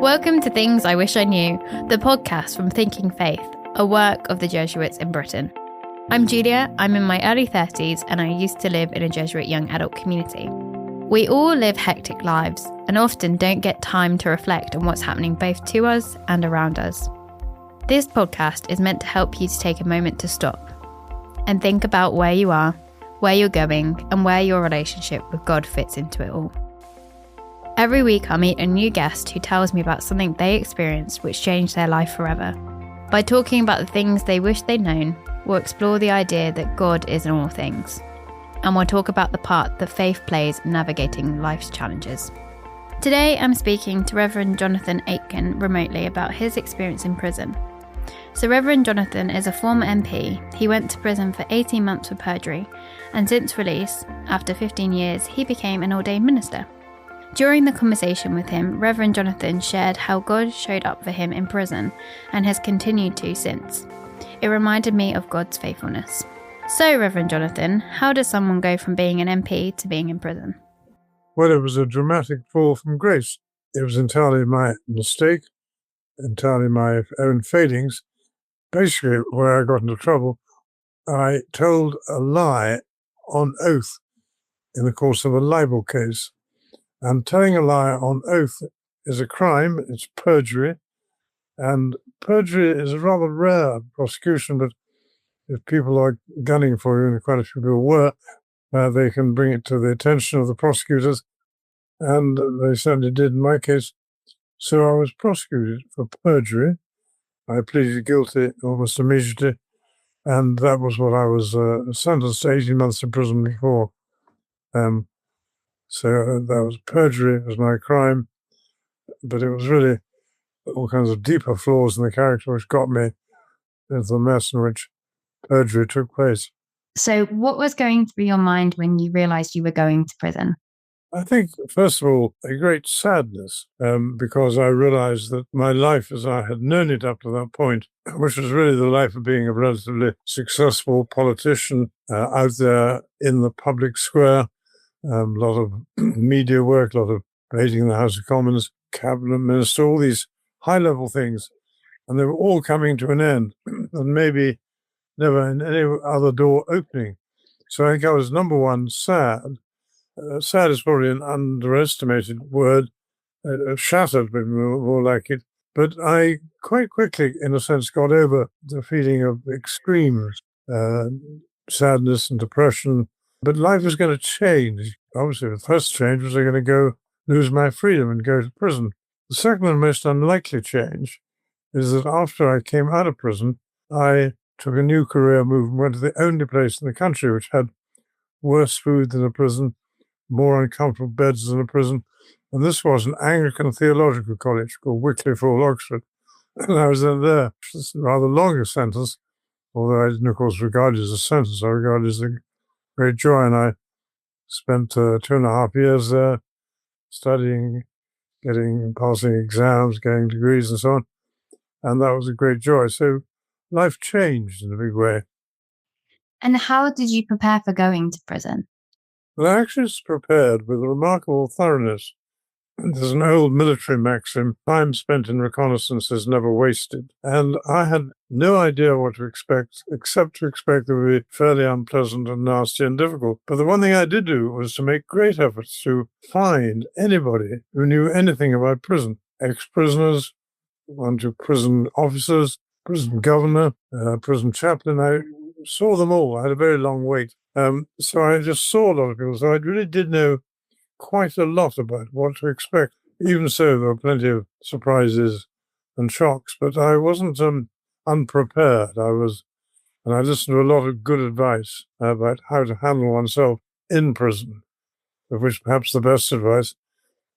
Welcome to Things I Wish I Knew, the podcast from Thinking Faith, a work of the Jesuits in Britain. I'm Julia, I'm in my early 30s and I used to live in a Jesuit young adult community. We all live hectic lives and often don't get time to reflect on what's happening both to us and around us. This podcast is meant to help you to take a moment to stop and think about where you are, where you're going, and where your relationship with God fits into it all. Every week I'll meet a new guest who tells me about something they experienced which changed their life forever. By talking about the things they wish they'd known, we'll explore the idea that God is in all things. And we'll talk about the part that faith plays in navigating life's challenges. Today I'm speaking to Reverend Jonathan Aitken remotely about his experience in prison. So Reverend Jonathan is a former MP. He went to prison for 18 months for perjury, and since release, after 15 years, he became an ordained minister. During the conversation with him, Reverend Jonathan shared how God showed up for him in prison and has continued to since. It reminded me of God's faithfulness. So, Reverend Jonathan, how does someone go from being an MP to being in prison? Well, it was a dramatic fall from grace. It was entirely my mistake, entirely my own failings. Basically, where I got into trouble, I told a lie on oath in the course of a libel case. And telling a lie on oath is a crime, it's perjury. And perjury is a rather rare prosecution, but if people are gunning for you, and quite a few people were, they can bring it to the attention of the prosecutors. And they certainly did in my case. So I was prosecuted for perjury. I pleaded guilty almost immediately. And that was what I was sentenced to 18 months in prison before. So that was perjury, was my crime, but it was really all kinds of deeper flaws in the character which got me into the mess in which perjury took place. So what was going through your mind when you realised you were going to prison? I think, first of all, a great sadness, because I realised that my life as I had known it up to that point, which was really the life of being a relatively successful politician out there in the public square, a lot of media work, a lot of raiding the House of Commons, cabinet minister, all these high-level things, and they were all coming to an end, and maybe never in any other door opening. So I think I was, number one, sad. Sad is probably an underestimated word, shattered, but more like it. But I quite quickly, in a sense, got over the feeling of extreme sadness and depression. But life was going to change. Obviously, the first change was I going to go lose my freedom and go to prison. The second and most unlikely change is that after I came out of prison, I took a new career move and went to the only place in the country which had worse food than a prison, more uncomfortable beds than a prison. And this was an Anglican theological college called Wycliffe Hall, Oxford. And I was then there. It's a rather longer sentence, although I didn't, of course, regard it as a sentence. I regarded it as a great joy. And I spent 2.5 years there studying, passing exams, getting degrees and so on. And that was a great joy. So life changed in a big way. And how did you prepare for going to prison? Well, I actually was prepared with remarkable thoroughness. There's an old military maxim, time spent in reconnaissance is never wasted. And I had no idea what to expect, except to expect it would be fairly unpleasant and nasty and difficult. But the one thing I did do was to make great efforts to find anybody who knew anything about prison. Ex-prisoners, one to prison officers, prison governor, prison chaplain. I saw them all. I had a very long wait. So I just saw a lot of people. So I really did know quite a lot about what to expect. Even so, there were plenty of surprises and shocks, but I wasn't unprepared. And I listened to a lot of good advice about how to handle oneself in prison, of which perhaps the best advice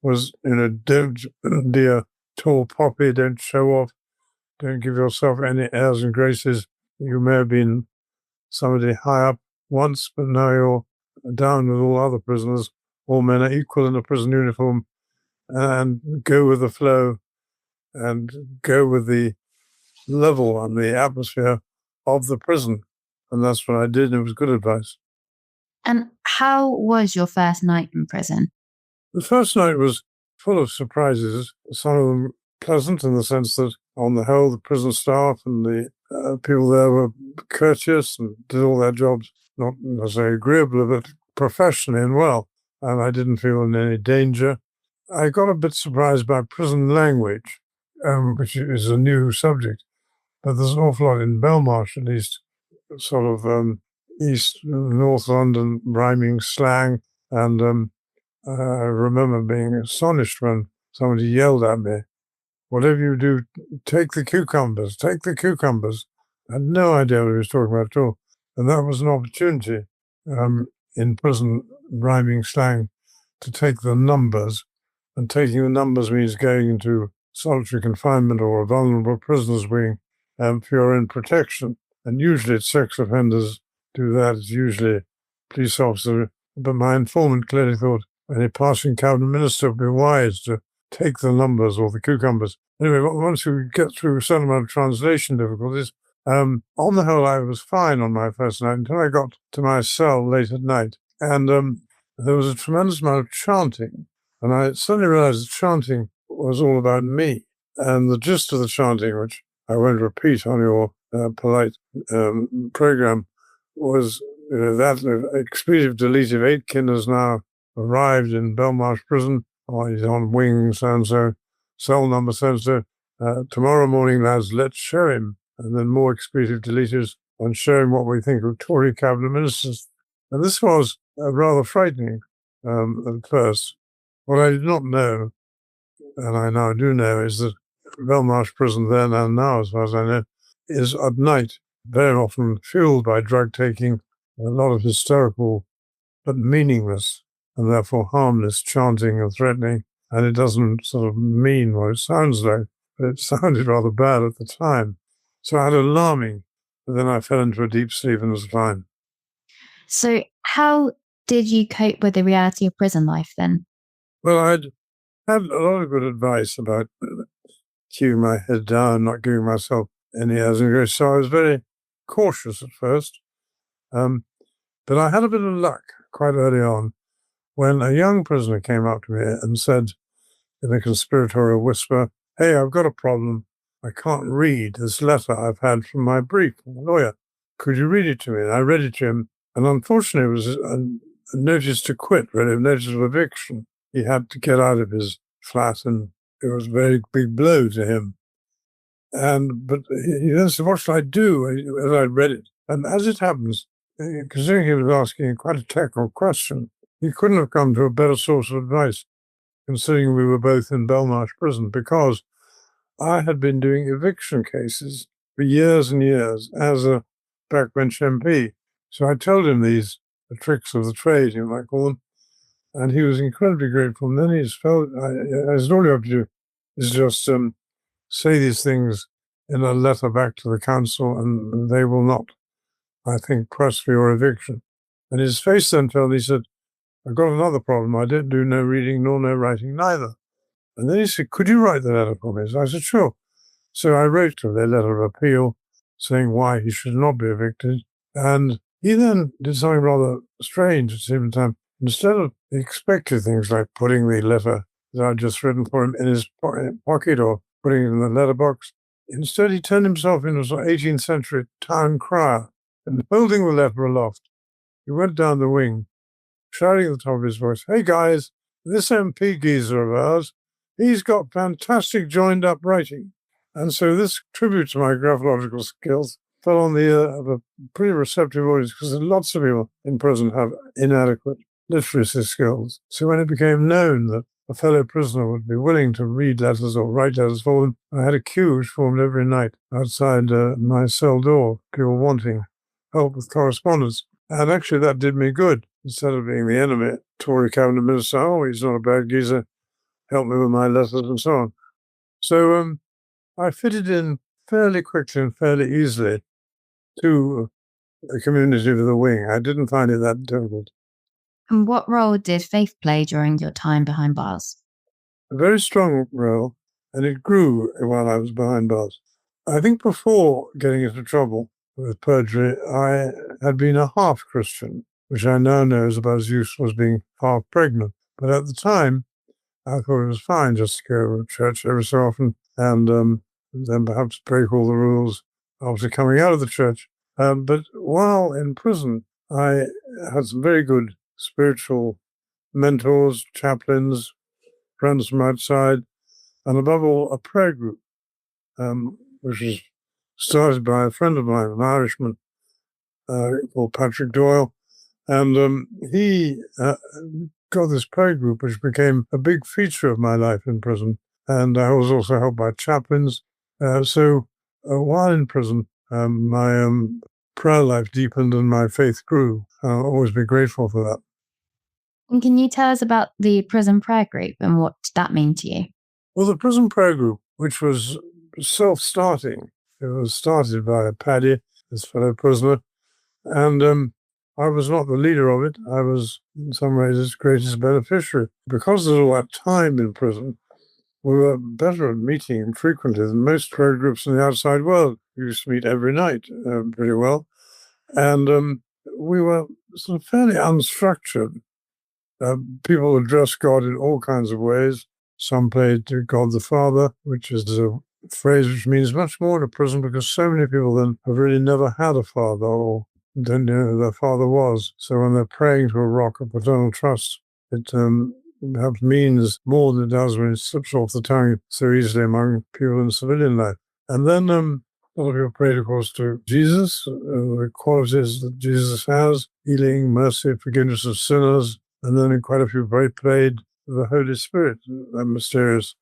was, don't be a tall poppy, don't show off, don't give yourself any airs and graces. You may have been somebody high up once, but now you're down with all other prisoners. All men are equal in a prison uniform, and go with the flow and go with the level and the atmosphere of the prison. And that's what I did, and it was good advice. And how was your first night in prison? The first night was full of surprises, some of them pleasant in the sense that, on the whole, the prison staff and the people there were courteous and did all their jobs, not necessarily agreeably, but professionally and well. And I didn't feel in any danger. I got a bit surprised by prison language, which is a new subject. But there's an awful lot in Belmarsh, at least, sort of East, North London rhyming slang. And I remember being astonished when somebody yelled at me, "Whatever you do, take the cucumbers, take the cucumbers." I had no idea what he was talking about at all. And that was an opportunity in prison rhyming slang to take the numbers. And taking the numbers means going into solitary confinement or a vulnerable prisoner's wing for your own protection. And usually it's sex offenders do that. It's usually police officer. But my informant clearly thought any passing cabinet minister would be wise to take the numbers or the cucumbers. Anyway, once we get through a certain amount of translation difficulties, on the whole, I was fine on my first night until I got to my cell late at night. And there was a tremendous amount of chanting. And I suddenly realized that chanting was all about me. And the gist of the chanting, which I won't repeat on your polite program, was that expletive deletive Aitken has now arrived in Belmarsh prison, or he's on wing so-and-so, cell number so-and-so. Tomorrow morning, lads, let's show him. And then more expletive deleters on showing what we think of Tory cabinet ministers. And this was rather frightening at first. What I did not know, and I now do know, is that Belmarsh prison then and now, as far as I know, is at night very often fueled by drug taking, a lot of hysterical but meaningless and therefore harmless chanting and threatening. And it doesn't sort of mean what it sounds like, but it sounded rather bad at the time. So I had alarming, but then I fell into a deep sleep and was fine. So how did you cope with the reality of prison life then? Well, I'd had a lot of good advice about keeping my head down, not giving myself any airs and grace. So I was very cautious at first. But I had a bit of luck quite early on when a young prisoner came up to me and said in a conspiratorial whisper, "Hey, I've got a problem. I can't read this letter I've had from my brief, from the lawyer. Could you read it to me?" And I read it to him. And unfortunately, it was a notice to quit, really, a notice of eviction. He had to get out of his flat, and it was a very big blow to him. But he then said, "What should I do?" as I read it. And as it happens, considering he was asking quite a technical question, he couldn't have come to a better source of advice, considering we were both in Belmarsh prison, because I had been doing eviction cases for years and years as a backbench MP. So I told him the tricks of the trade, you might call them, and he was incredibly grateful. And then he felt, I said, all you have to do is just say these things in a letter back to the council, and they will not, I think, press for your eviction. And his face then fell, and he said, "I've got another problem. I don't do no reading nor no writing neither." And then he said, "Could you write the letter for me?" So I said, "Sure." So I wrote him a letter of appeal saying why he should not be evicted. And he then did something rather strange at the same time. Instead of the expected things like putting the letter that I'd just written for him in his pocket or putting it in the letterbox, instead he turned himself into an 18th century town crier, and holding the letter aloft, he went down the wing, shouting at the top of his voice, "Hey guys, this MP geezer of ours, he's got fantastic joined-up writing." And so this tribute to my graphological skills fell on the ear of a pretty receptive audience, because lots of people in prison have inadequate literacy skills. So when it became known that a fellow prisoner would be willing to read letters or write letters for them, I had a queue which formed every night outside my cell door, people wanting help with correspondence. And actually that did me good. Instead of being the enemy, Tory cabinet minister, "Oh, he's not a bad geezer, help me with my letters," and so on. So I fitted in fairly quickly and fairly easily to the community of the wing. I didn't find it that difficult. And what role did faith play during your time behind bars? A very strong role, and it grew while I was behind bars. I think before getting into trouble with perjury, I had been a half Christian, which I now know is about as useful as being half pregnant. But at the time, I thought it was fine just to go to church every so often and then perhaps break all the rules after coming out of the church. But while in prison, I had some very good spiritual mentors, chaplains, friends from outside, and above all, a prayer group, which was started by a friend of mine, an Irishman called Patrick Doyle. And he got this prayer group, which became a big feature of my life in prison. And I was also helped by chaplains. So while in prison, my prayer life deepened and my faith grew. I'll always be grateful for that. And can you tell us about the prison prayer group and what that mean to you? Well, the prison prayer group, which was self-starting, it was started by Paddy, his fellow prisoner, and I was not the leader of it. I was, in some ways, its greatest beneficiary. Because of all that time in prison, we were better at meeting frequently than most prayer groups in the outside world. We used to meet every night pretty well. And we were sort of fairly unstructured. People addressed God in all kinds of ways. Some prayed to God the Father, which is a phrase which means much more in a prison because so many people then have really never had a father or don't know who their father was. So when they're praying to a rock of paternal trust, it perhaps means more than it does when it slips off the tongue so easily among people in civilian life. And then a lot of people prayed, of course, to Jesus, the qualities that Jesus has, healing, mercy, forgiveness of sinners. And then quite a few prayed the Holy Spirit, that mysterious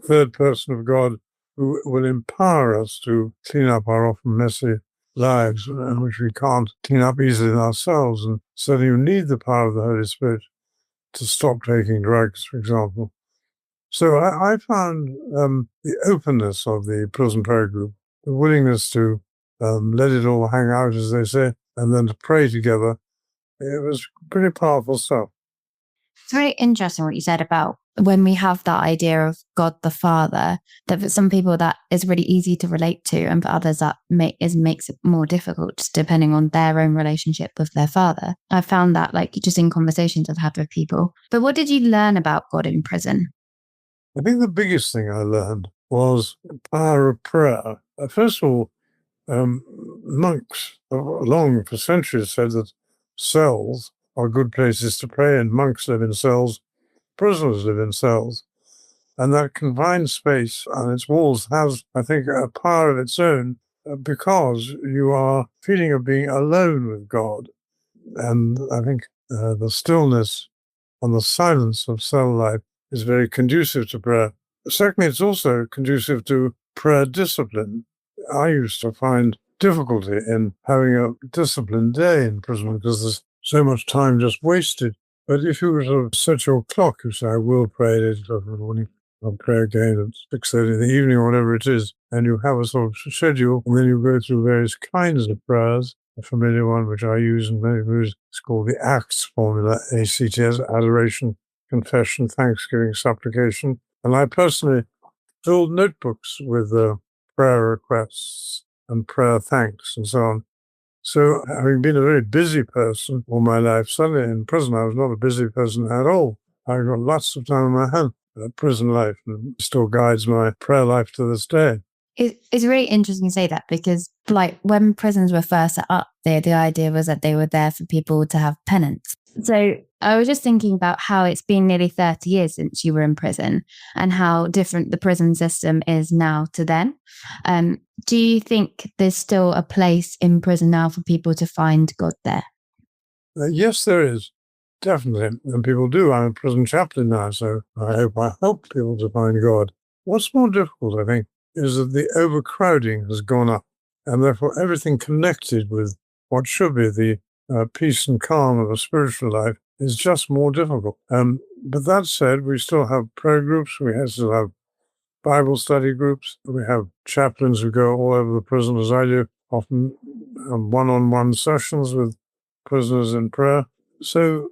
third person of God who will empower us to clean up our often messy lives, and which we can't clean up easily ourselves. And so you need the power of the Holy Spirit to stop taking drugs, for example. So I found the openness of the prison prayer group, the willingness to let it all hang out, as they say, and then to pray together. It was pretty powerful stuff. It's very interesting what you said about when we have that idea of God the Father, that for some people that is really easy to relate to, and for others that makes it more difficult depending on their own relationship with their father. I found that like just in conversations I've had with people. But what did you learn about God in prison? I think the biggest thing I learned was the power of prayer. First of all, monks long for centuries said that cells are good places to pray, and monks live in cells, prisoners live in cells. And that confined space on its walls has, I think, a power of its own because you are feeling of being alone with God. And I think the stillness and the silence of cell life is very conducive to prayer. Secondly, it's also conducive to prayer discipline. I used to find difficulty in having a disciplined day in prison because there's so much time just wasted. But if you were to set your clock, you say, I will pray at 8 o'clock in the morning, I'll pray again at 6:30 in the evening or whatever it is, and you have a sort of schedule, and then you go through various kinds of prayers. A familiar one, which I use in many moves, is called the ACTS formula, ACTS, adoration, confession, thanksgiving, supplication. And I personally filled notebooks with prayer requests and prayer thanks and so on. So having been a very busy person all my life, suddenly in prison I was not a busy person at all. I got lots of time on my hands. Prison life and still guides my prayer life to this day. It's really interesting to say that because like when prisons were first set up, the idea was that they were there for people to have penance. So I was just thinking about how it's been nearly 30 years since you were in prison and how different the prison system is now to then. Do you think there's still a place in prison now for people to find God there? Yes, there is. Definitely. And people do. I'm a prison chaplain now, so I hope I help people to find God. What's more difficult, I think, is that the overcrowding has gone up, and therefore everything connected with what should be the peace and calm of a spiritual life is just more difficult. But that said, we still have prayer groups, we still have Bible study groups, we have chaplains who go all over the prison, as I do, often one-on-one sessions with prisoners in prayer. So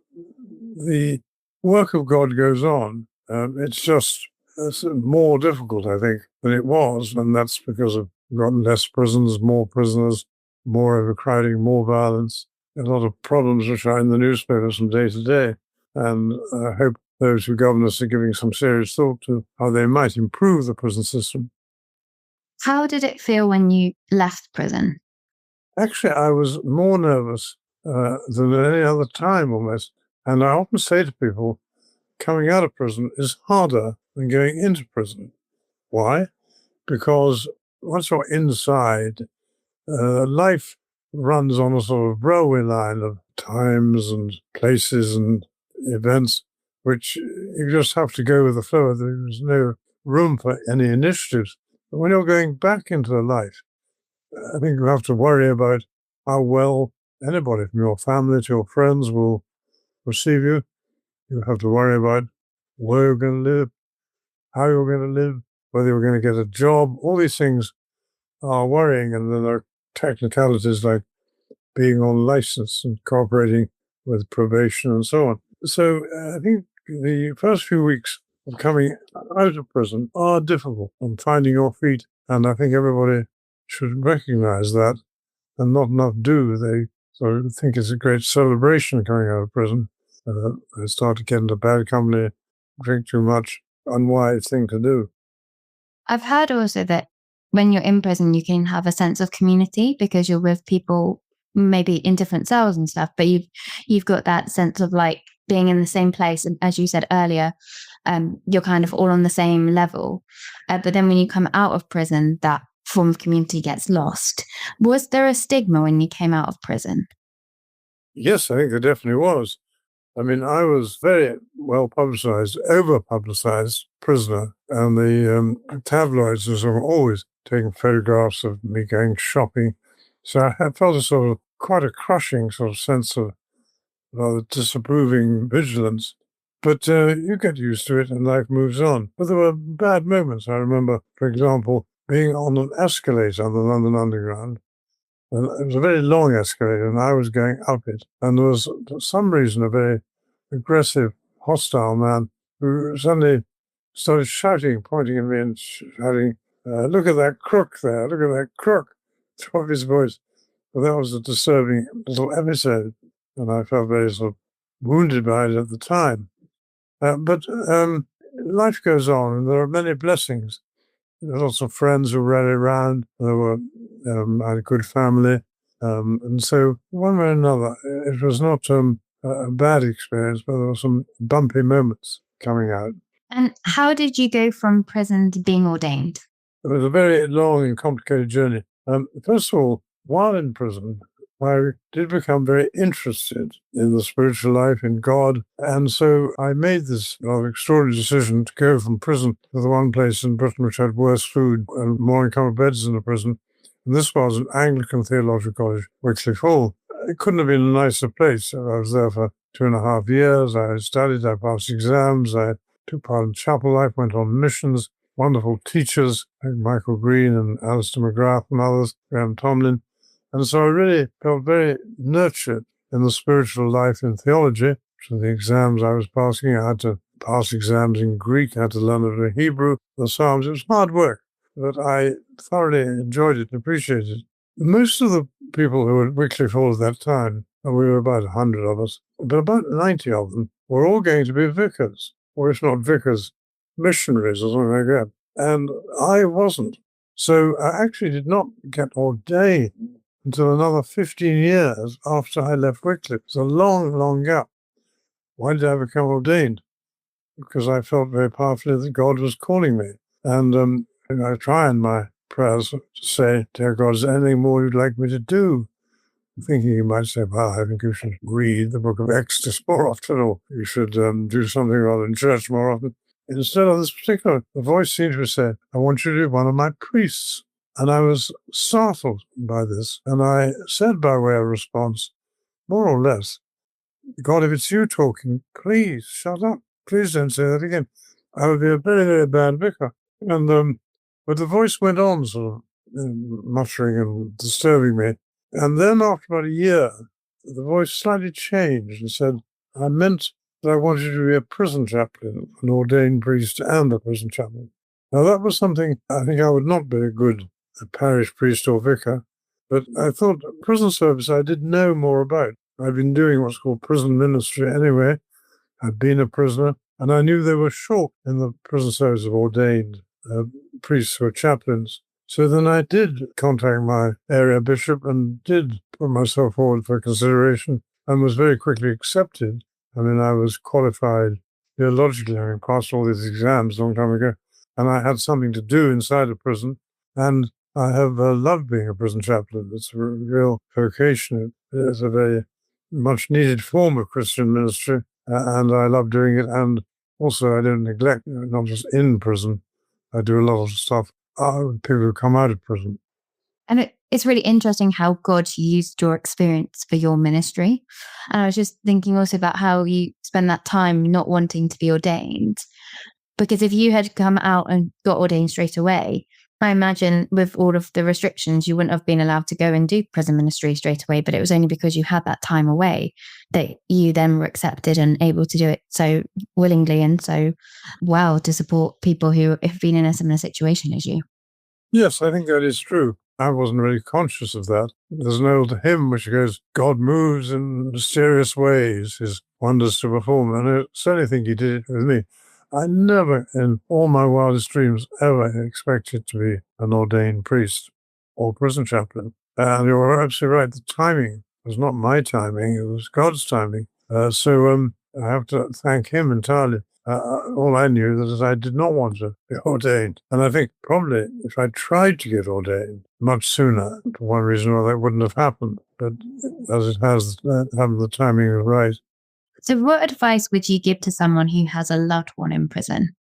the work of God goes on. It's just more difficult, I think, than it was, and that's because of got less prisons, more prisoners, more overcrowding, more violence, a lot of problems which are in the newspapers from day to day. And I hope those who govern us are giving some serious thought to how they might improve the prison system. How did it feel when you left prison? Actually, I was more nervous than at any other time almost. And I often say to people, coming out of prison is harder than going into prison. Why? Because once you're inside, life runs on a sort of railway line of times and places and events, which you just have to go with the flow. There's no room for any initiatives. But when you're going back into life, I think you have to worry about how well anybody from your family to your friends will receive you. You have to worry about where you're going to live, how you're going to live, whether you're going to get a job. All these things are worrying, and then there are technicalities like being on license and cooperating with probation and so on. So I think the first few weeks of coming out of prison are difficult and finding your feet. And I think everybody should recognize that and not enough do. They sort of think it's a great celebration coming out of prison. They start to get into bad company, drink too much, unwise thing to do. I've heard also that when you're in prison, you can have a sense of community because you're with people maybe in different cells and stuff, but you've got that sense of like being in the same place. And as you said earlier, you're kind of all on the same level. But then when you come out of prison, that form of community gets lost. Was there a stigma when you came out of prison? Yes, I think there definitely was. I mean, I was very well publicized, over publicized prisoner, and the tabloids were always taking photographs of me going shopping. So I felt a sort of quite a crushing sort of sense of rather disapproving vigilance. But you get used to it and life moves on. But there were bad moments. I remember, for example, being on an escalator on the London Underground. And it was a very long escalator, and I was going up it. And there was, for some reason, a very aggressive, hostile man who suddenly started shouting, pointing at me and shouting, look at that crook there, look at that crook, top of his voice. Well, that was a disturbing little episode, and I felt very sort of wounded by it at the time. But life goes on, and there are many blessings. There were lots of friends who rallied around. There were, I had a good family. And so, one way or another, it was not a bad experience, but there were some bumpy moments coming out. And how did you go from prison to being ordained? It was a very long and complicated journey. First of all, while in prison, I did become very interested in the spiritual life, in God. And so I made this rather extraordinary decision to go from prison to the one place in Britain which had worse food and more uncomfortable beds than the prison. And this was an Anglican Theological College, Wycliffe Hall. It couldn't have been a nicer place. I was there for 2.5 years. I studied, I passed exams, I took part in chapel life, went on missions, wonderful teachers like Michael Green and Alistair McGrath and others, Graham Tomlin. And so I really felt very nurtured in the spiritual life in theology, which were the exams I was passing. I had to pass exams in Greek, I had to learn a bit of Hebrew, the Psalms. It was hard work, but I thoroughly enjoyed it and appreciated it. Most of the people who were at Wycliffe Hall at that time, and we were about 100 of us, but about 90 of them were all going to be vicars, or if not vicars, missionaries or something like that. And I wasn't. So I actually did not get ordained until another 15 years after I left Wycliffe. It's a long, long gap. Why did I become ordained? Because I felt very powerfully that God was calling me. And I try in my prayers to say, dear God, is there anything more you'd like me to do? I'm thinking you might say, well, I think you should read the book of Exodus more often, or you should do something rather in church more often. Instead of this particular, the voice seemed to say, I want you to be one of my priests. And I was startled by this. And I said by way of response, more or less, God, if it's you talking, please shut up. Please don't say that again. I would be a very, very bad vicar. And but the voice went on, sort of muttering and disturbing me. And then after about a year, the voice slightly changed and said, I meant that I wanted you to be a prison chaplain, an ordained priest and a prison chaplain. Now, that was something I think I would not be a good parish priest or vicar, but I thought prison service I did know more about. I'd been doing what's called prison ministry anyway. I'd been a prisoner, and I knew they were short in the prison service of ordained priests or chaplains. So then I did contact my area bishop and did put myself forward for consideration and was very quickly accepted. I mean, I was qualified theologically, having passed all these exams a long time ago, and I had something to do inside a prison. And I have loved being a prison chaplain. It's a real vocation. It is a very much needed form of Christian ministry, and I love doing it. And also, I don't neglect, not just in prison, I do a lot of stuff people who come out of prison. And it's really interesting how God used your experience for your ministry. And I was just thinking also about how you spend that time not wanting to be ordained. Because if you had come out and got ordained straight away, I imagine with all of the restrictions, you wouldn't have been allowed to go and do prison ministry straight away. But it was only because you had that time away that you then were accepted and able to do it so willingly and so well to support people who have been in a similar situation as you. Yes, I think that is true. I wasn't really conscious of that. There's an old hymn which goes, God moves in mysterious ways, his wonders to perform. And I certainly think he did it with me. I never, in all my wildest dreams, ever expected to be an ordained priest or prison chaplain. And you're absolutely right. The timing was not my timing. It was God's timing. So I have to thank him entirely. All I knew is I did not want to be ordained. And I think probably if I tried to get ordained much sooner, for one reason or another, that wouldn't have happened. But as it has happened, the timing was right. So what advice would you give to someone who has a loved one in prison?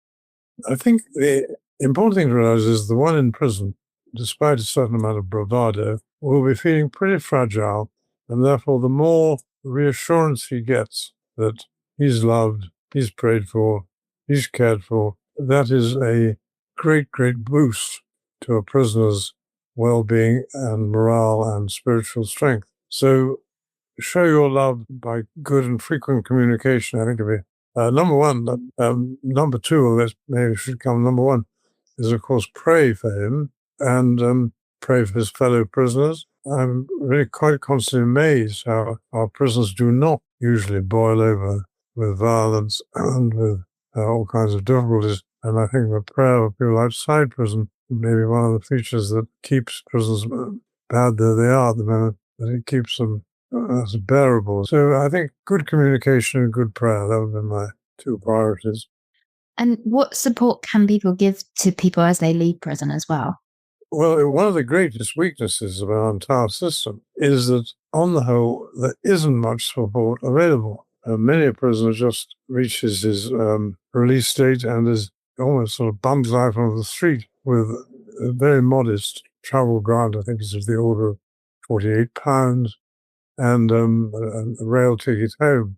I think the important thing to realize is the one in prison, despite a certain amount of bravado, will be feeling pretty fragile. And therefore, the more reassurance he gets that he's loved, he's prayed for, he's cared for, that is a great, great boost to a prisoner's well-being and morale and spiritual strength. So show your love by good and frequent communication, I think, would be number one. Number two, or maybe should come number one, is, of course, pray for him and pray for his fellow prisoners. I'm really quite constantly amazed how our prisons do not usually boil over with violence and with all kinds of difficulties. And I think the prayer of people outside prison may be one of the features that keeps prisons, bad though they are at the moment, that it keeps them as bearable. So I think good communication and good prayer, that would be my two priorities. And what support can people give to people as they leave prison as well? Well, one of the greatest weaknesses of our entire system is that, on the whole, there isn't much support available. Many a prisoner just reaches his release date and is almost sort of bums out on the street with a very modest travel grant. I think it's of the order of £48. And a rail ticket home.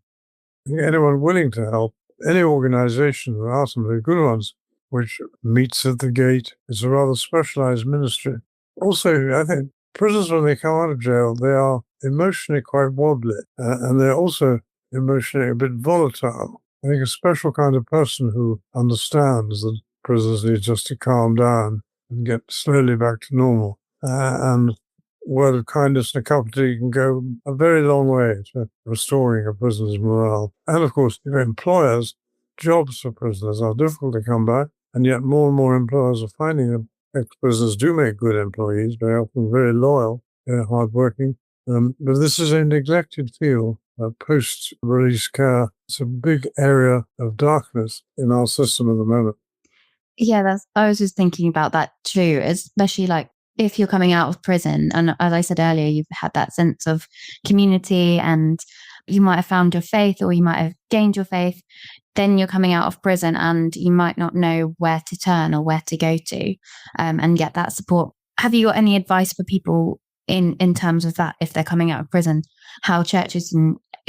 Anyone willing to help, any organization, there are some very good ones, which meets at the gate. It's a rather specialized ministry. Also, I think prisoners, when they come out of jail, they are emotionally quite wobbly, and they're also emotionally a bit volatile. I think a special kind of person who understands that prisoners need just to calm down and get slowly back to normal. And word of kindness and a cup of tea can go a very long way to restoring a prisoner's morale. And of course, if employers, jobs for prisoners are difficult to come by, and yet more and more employers are finding that ex-prisoners do make good employees, very often very loyal, very hardworking. But this is a neglected field. Post-release care, it's a big area of darkness in our system at the moment. Yeah, I was just thinking about that too, especially like if you're coming out of prison, and as I said earlier, you've had that sense of community and you might have found your faith or you might have gained your faith. Then you're coming out of prison and you might not know where to turn or where to go to and get that support. Have you got any advice for people in terms of that, if they're coming out of prison, how churches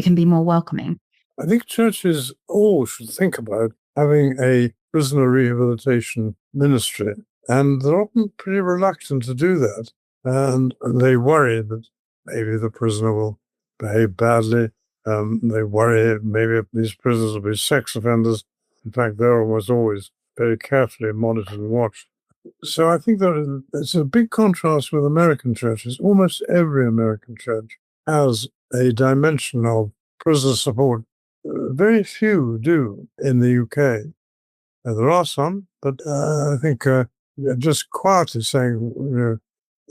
can be more welcoming? I think churches all should think about having a prisoner rehabilitation ministry. And they're often pretty reluctant to do that. And they worry that maybe the prisoner will behave badly. They worry maybe these prisoners will be sex offenders. In fact, they're almost always very carefully monitored and watched. So I think that it's a big contrast with American churches. Almost every American church has a dimension of prisoner support. Very few do in the UK. There are some, but I think just quietly saying,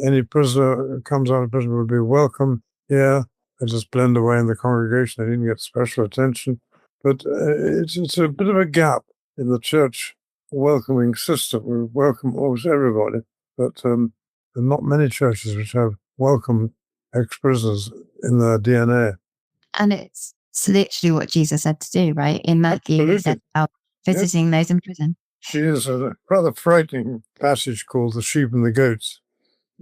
any prisoner who comes out of prison would be welcome here. They just blend away in the congregation. They didn't get special attention. But it's a bit of a gap in the church welcoming system. We welcome almost everybody, but there are not many churches which have welcomed ex-prisoners in their DNA. And it's literally what Jesus said to do, right? In Matthew, he said about visiting those in prison. She is a rather frightening passage called The Sheep and the Goats.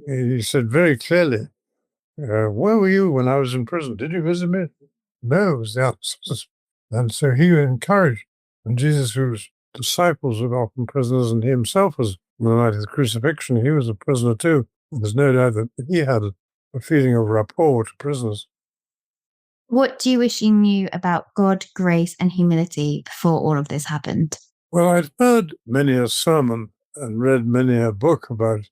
He said very clearly, where were you when I was in prison? Did you visit me? No, was the answer. And so he encouraged, and Jesus, whose disciples were often prisoners, and he himself was, on the night of the crucifixion, he was a prisoner too. There's no doubt that he had a feeling of rapport to prisoners. What do you wish you knew about God, grace, and humility before all of this happened? Well, I'd heard many a sermon and read many a book about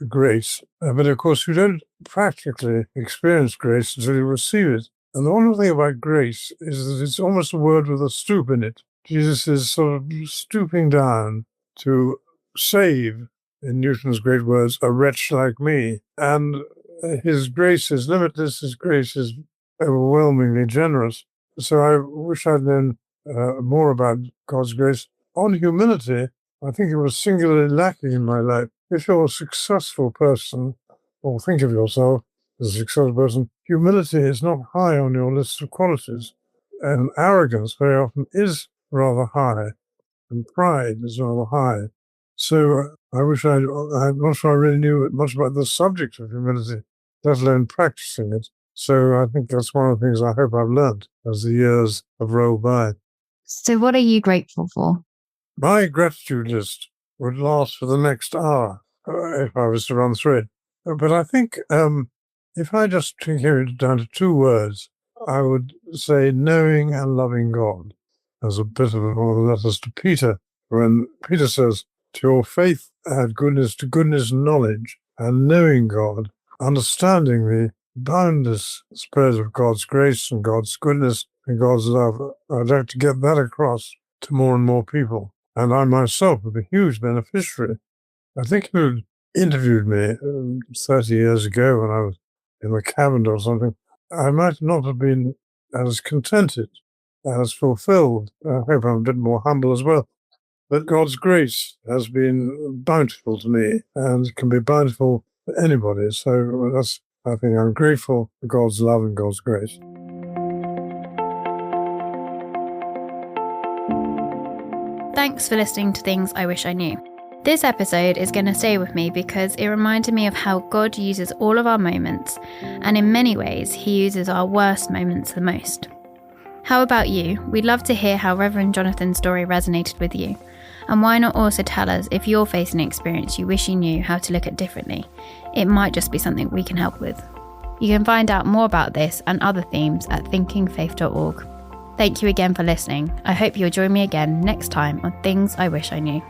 grace, but of course you don't practically experience grace until you receive it. And the wonderful thing about grace is that it's almost a word with a stoop in it. Jesus is sort of stooping down to save, in Newton's great words, a wretch like me. And his grace is limitless, his grace is overwhelmingly generous. So I wish I'd known more about God's grace. On humility, I think it was singularly lacking in my life. If you're a successful person, or think of yourself as a successful person, humility is not high on your list of qualities. And arrogance very often is rather high, and pride is rather high. So I'm not sure I really knew much about the subject of humility, let alone practicing it. So I think that's one of the things I hope I've learned as the years have rolled by. So what are you grateful for? My gratitude list would last for the next hour if I was to run through it. But I think if I just carry it down to two words, I would say knowing and loving God. As a bit of one of the letters to Peter, when Peter says, to your faith add goodness, to goodness knowledge, and knowing God, understanding the boundless spread of God's grace and God's goodness and God's love. I'd like to get that across to more and more people. And I myself would be a huge beneficiary. I think you interviewed me 30 years ago when I was in the cabinet or something. I might not have been as contented, as fulfilled. I hope I'm a bit more humble as well. But God's grace has been bountiful to me and can be bountiful to anybody. So I think I'm grateful for God's love and God's grace. Thanks for listening to Things I Wish I Knew. This episode is going to stay with me because it reminded me of how God uses all of our moments, and in many ways, he uses our worst moments the most. How about you? We'd love to hear how Reverend Jonathan's story resonated with you. And why not also tell us if you're facing an experience you wish you knew how to look at differently? It might just be something we can help with. You can find out more about this and other themes at thinkingfaith.org. Thank you again for listening. I hope you'll join me again next time on Things I Wish I Knew.